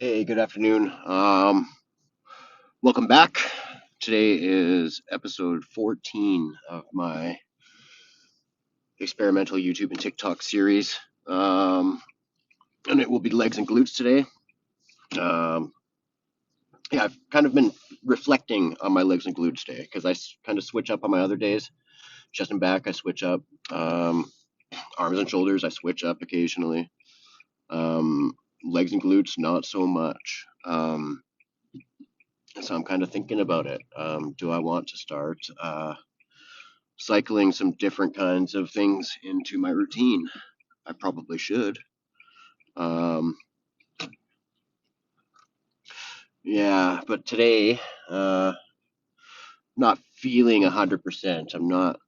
Hey, good afternoon. Welcome back. Today is episode 14 of my experimental YouTube and TikTok series. And it will be legs and glutes today. Um, yeah, I've kind of been reflecting on my legs and glutes today because I kind of switch up on my other days. Chest and back, I switch up. Arms and shoulders, I switch up occasionally. Legs and glutes, not so much. So I'm kind of thinking about it. Do I want to start cycling some different kinds of things into my routine? I probably should. Um, yeah, but today, not feeling 100%. I'm not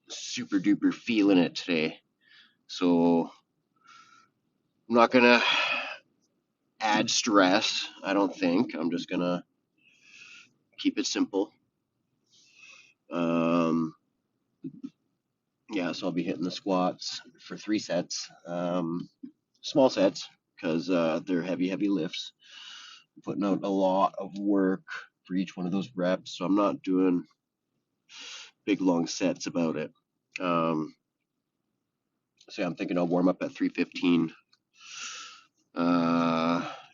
super duper feeling it today. So I'm not gonna add stress. I don't think. I'm just gonna keep it simple. Um, yeah, so I'll be hitting the squats for 3 sets, small sets, because they're heavy lifts. I'm putting out a lot of work for each one of those reps, so I'm not doing big long sets about it. So yeah, I'm thinking I'll warm up at 315,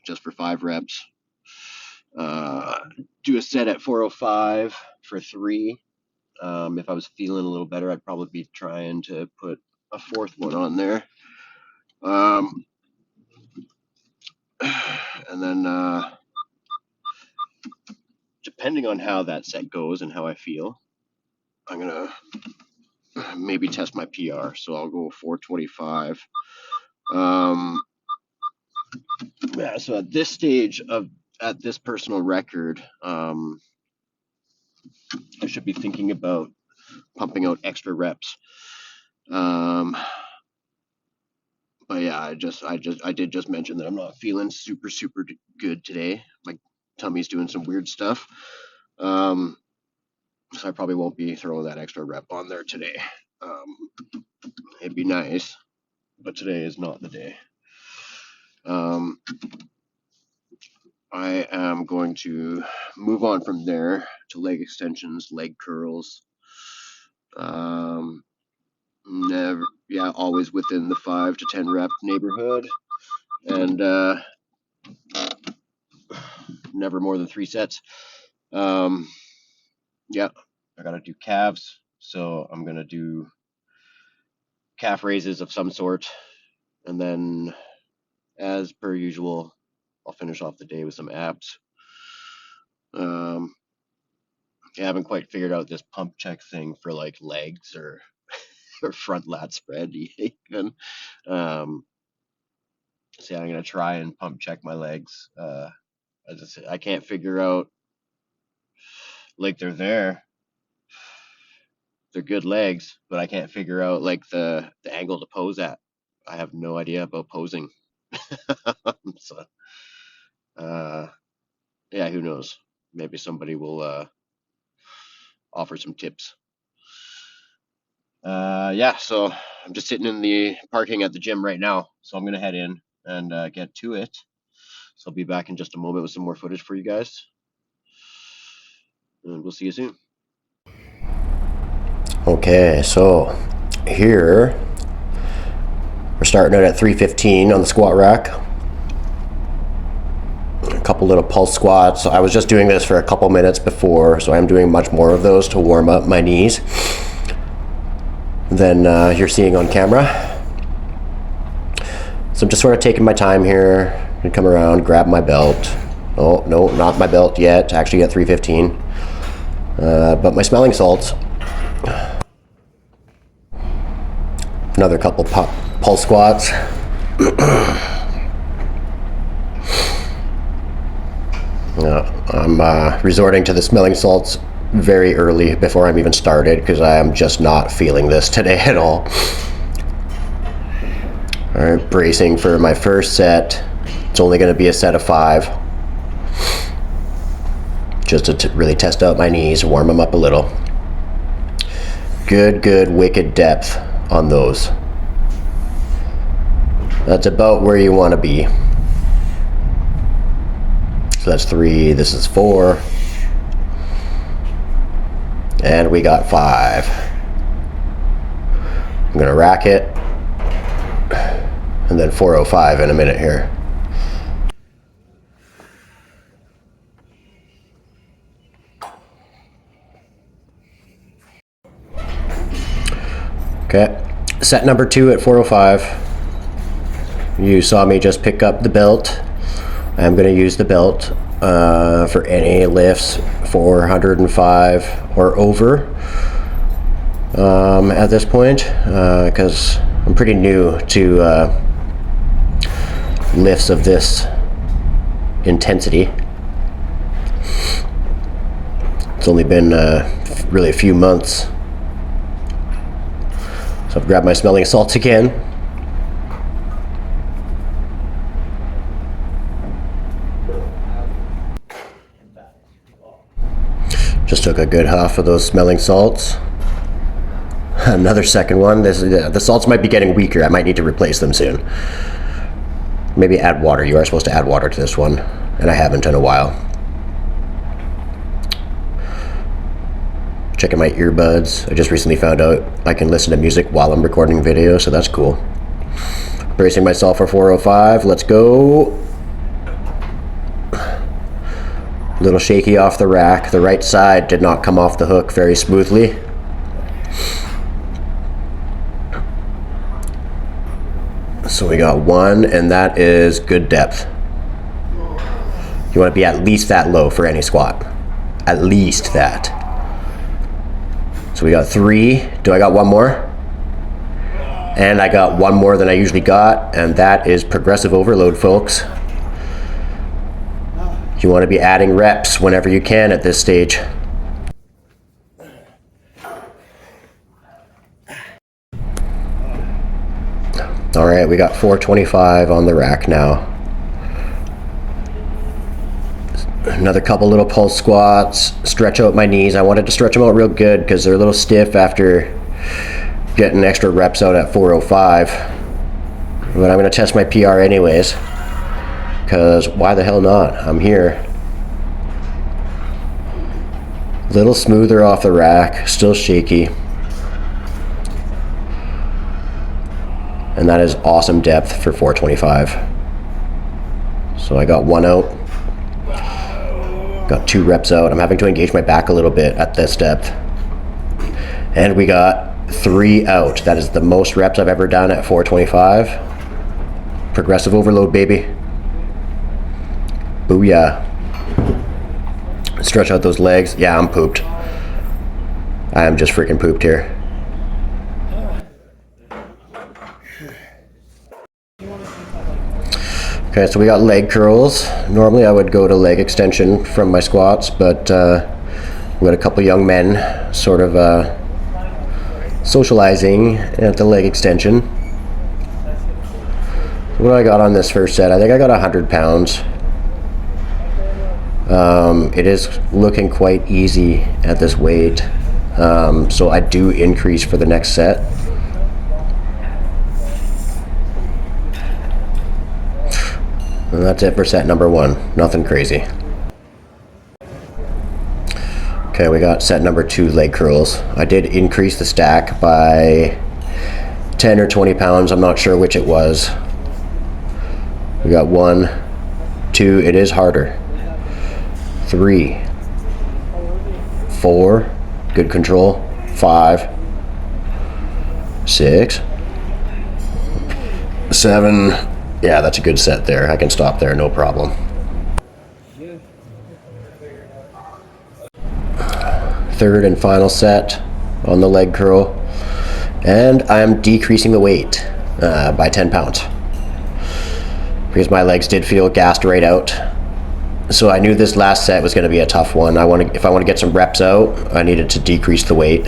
just for 5 reps. Do a set at 405 for 3. If I was feeling a little better, I'd probably be trying to put a 4th one on there. And then, depending on how that set goes and how I feel, I'm gonna maybe test my PR. So I'll go 425. Yeah. So at this stage at this personal record, I should be thinking about pumping out extra reps. But yeah, I did just mention that I'm not feeling super good today. My tummy's doing some weird stuff. So I probably won't be throwing that extra rep on there today. It'd be nice, but today is not the day. I am going to move on from there to leg extensions, leg curls. Always within the 5 to 10 rep neighborhood, and never more than 3 sets. Yeah, I gotta do calves, so I'm gonna do calf raises of some sort, and then, as per usual, I'll finish off the day with some abs. I haven't quite figured out this pump check thing for like legs or front lat spread even. So yeah, I'm gonna try and pump check my legs. As I said, I can't figure out, like, they're there. They're good legs, but I can't figure out like the angle to pose at. I have no idea about posing. So yeah, who knows? Maybe somebody will offer some tips. Yeah, so I'm just sitting in the parking at the gym right now, so I'm gonna head in and get to it. So I'll be back in just a moment with some more footage for you guys, and we'll see you soon. Okay, so here we're starting out at 315 on the squat rack. A couple little pulse squats. I was just doing this for a couple minutes before, so I'm doing much more of those to warm up my knees than you're seeing on camera. So I'm just sort of taking my time here and come around, grab my belt. Oh, no, not my belt yet, actually at 315. But my smelling salts. Another couple pulse squats. I'm resorting to the smelling salts very early before I'm even started because I am just not feeling this today at all. All right, bracing for my first set. It's only going to be a set of 5. Just to really test out my knees, warm them up a little. Good, wicked depth on those. That's about where you want to be. So that's 3, this is 4. And we got 5. I'm gonna rack it. And then 405 in a minute here. Okay, set number 2 at 405. You saw me just pick up the belt. I'm going to use the belt for any lifts 405 or over at this point, because I'm pretty new to lifts of this intensity. It's only been really a few months. So I've grabbed my smelling salts again. Just took a good huff of those smelling salts. Another second one. The salts might be getting weaker. I might need to replace them soon. Maybe add water. You are supposed to add water to this one, and I haven't in a while. Checking my earbuds. I just recently found out I can listen to music while I'm recording video, so that's cool. Bracing myself for 405. Let's go. A little shaky off the rack. The right side did not come off the hook very smoothly. So we got 1, and that is good depth. You want to be at least that low for any squat. At least that. So we got 3. Do I got 1 more? And I got 1 more than I usually got, and that is progressive overload, folks. You want to be adding reps whenever you can at this stage. All right, we got 425 on the rack now. Another couple little pulse squats, stretch out my knees. I wanted to stretch them out real good because they're a little stiff after getting extra reps out at 405. But I'm gonna test my PR anyways, because why the hell not? I'm here. A little smoother off the rack, still shaky. And that is awesome depth for 425. So I got 1 out. Got 2 reps out. I'm having to engage my back a little bit at this depth. And we got 3 out. That is the most reps I've ever done at 425. Progressive overload, baby. Booyah. Stretch out those legs. Yeah, I'm pooped. I am just freaking pooped here. Okay, so we got leg curls. Normally I would go to leg extension from my squats, but we got a couple young men sort of socializing at the leg extension. What do I got on this first set? I think I got 100 pounds. It is looking quite easy at this weight, so I do increase for the next set. And that's it for set number 1. Nothing crazy. Okay, we got set number 2, leg curls. I did increase the stack by 10 or 20 pounds. I'm not sure which it was. We got 1, 2, it is harder. 3, 4, good control. 5, 6, 7. Yeah, that's a good set there. I can stop there, no problem. Third and final set on the leg curl. And I'm decreasing the weight by 10 pounds. Because my legs did feel gassed right out. So I knew this last set was going to be a tough one. If I want to get some reps out, I needed to decrease the weight.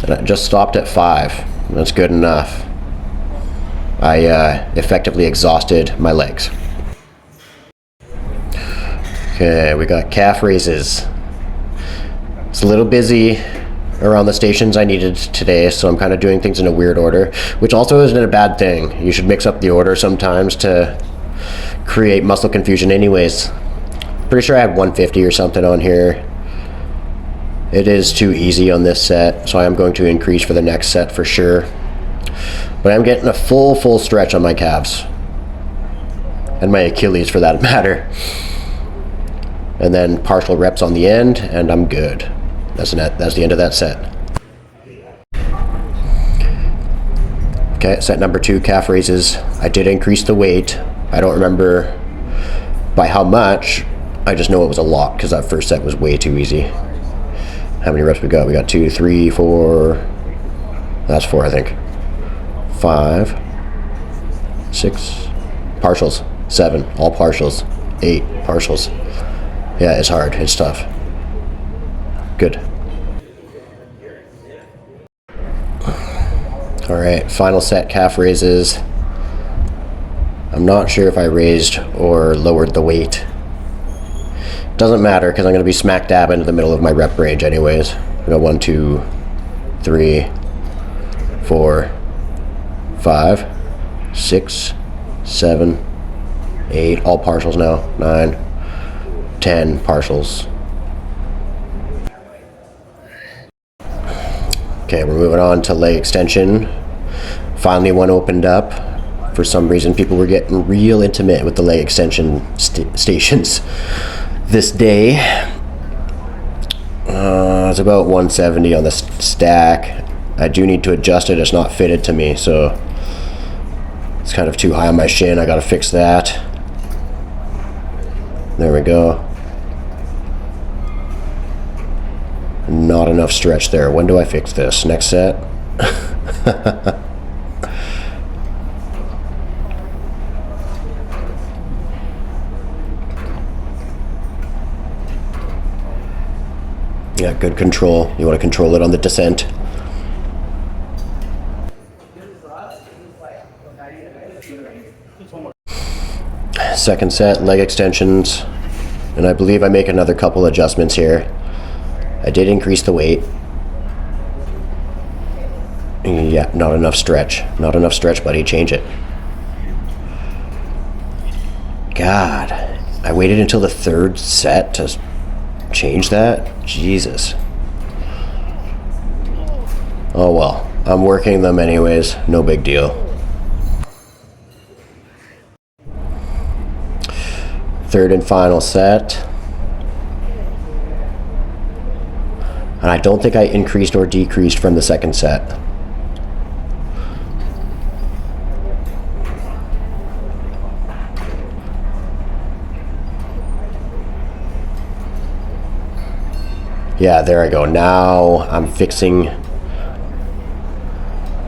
And I just stopped at 5. That's good enough. I effectively exhausted my legs. Okay, we got calf raises. It's a little busy. around the stations I needed today, so I'm kind of doing things in a weird order, which also isn't a bad thing. You should mix up the order sometimes to create muscle confusion anyways. Pretty sure I had 150 or something on here. It is too easy on this set, so I am going to increase for the next set for sure. But I'm getting a full stretch on my calves. And my Achilles for that matter. And then partial reps on the end, and I'm good. That's the end of that set. Okay, set number 2, calf raises. I did increase the weight. I don't remember by how much. I just know it was a lot because that first set was way too easy. How many reps we got? We got 2, 3, 4. That's 4, I think. 5, 6. Partials. 7. All partials. 8 partials. Yeah, it's hard. It's tough. Good. Alright, final set, calf raises. I'm not sure if I raised or lowered the weight. Doesn't matter because I'm going to be smack dab into the middle of my rep range anyways. We got 1, 2, 3, 4, 5, 6, 7, 8. All partials now. 9, 10 partials. Okay, we're moving on to leg extension. Finally one opened up. For some reason, people were getting real intimate with the leg extension stations this day. It's about 170 on the stack. I do need to adjust it. It's not fitted to me, so it's kind of too high on my shin. I gotta fix that. There we go. Not enough stretch there. When do I fix this? Next set? Yeah, good control. You want to control it on the descent. Second set, leg extensions. And I believe I make another couple adjustments here. I did increase the weight. Yeah, not enough stretch. Not enough stretch, buddy. Change it. God, I waited until the third set to change that? Jesus. Oh well, I'm working them anyways. No big deal. Third and final set. And I don't think I increased or decreased from the second set. Yeah, there I go. Now I'm fixing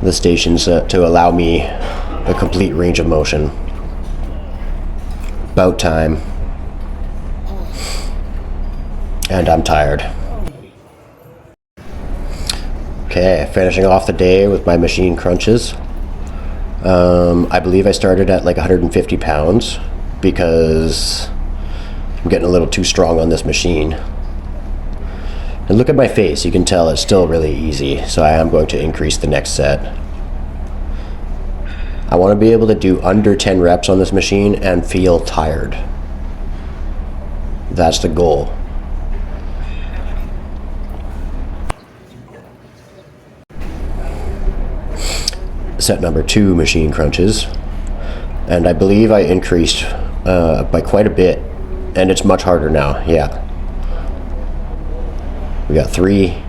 the stations to allow me a complete range of motion. About time. And I'm tired. Okay, finishing off the day with my machine crunches. I believe I started at like 150 pounds because I'm getting a little too strong on this machine. And look at my face, you can tell it's still really easy, so I am going to increase the next set. I want to be able to do under 10 reps on this machine and feel tired. That's the goal. Set number 2, machine crunches. And I believe I increased by quite a bit, and it's much harder now, yeah. We got 3,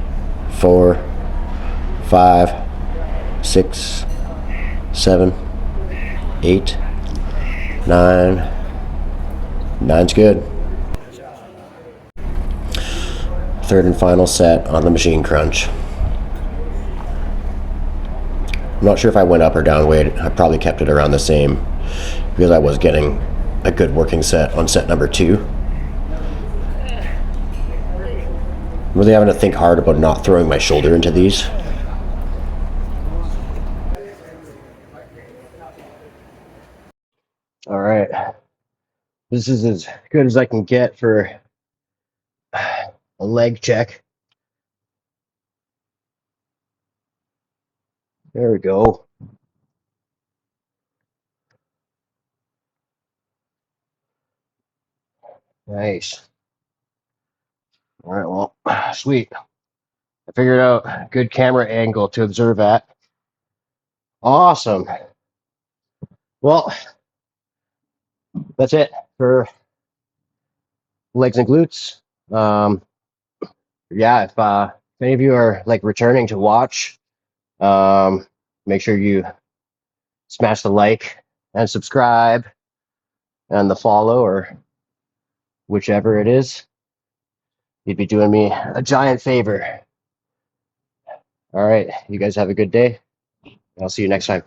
4, 5, 6, 7, 8, 9. 9's good. Third and final set on the machine crunch. I'm not sure if I went up or down weight. I probably kept it around the same because I was getting a good working set on set number 2. I'm really having to think hard about not throwing my shoulder into these. All right. This is as good as I can get for a leg check. There we go. Nice. All right, well, sweet. I figured out a good camera angle to observe at. Awesome. Well, that's it for legs and glutes. Yeah, if any of you are like returning to watch, make sure you smash the like and subscribe and the follow or whichever it is. You'd be doing me a giant favor. All right, you guys have a good day. I'll see you next time.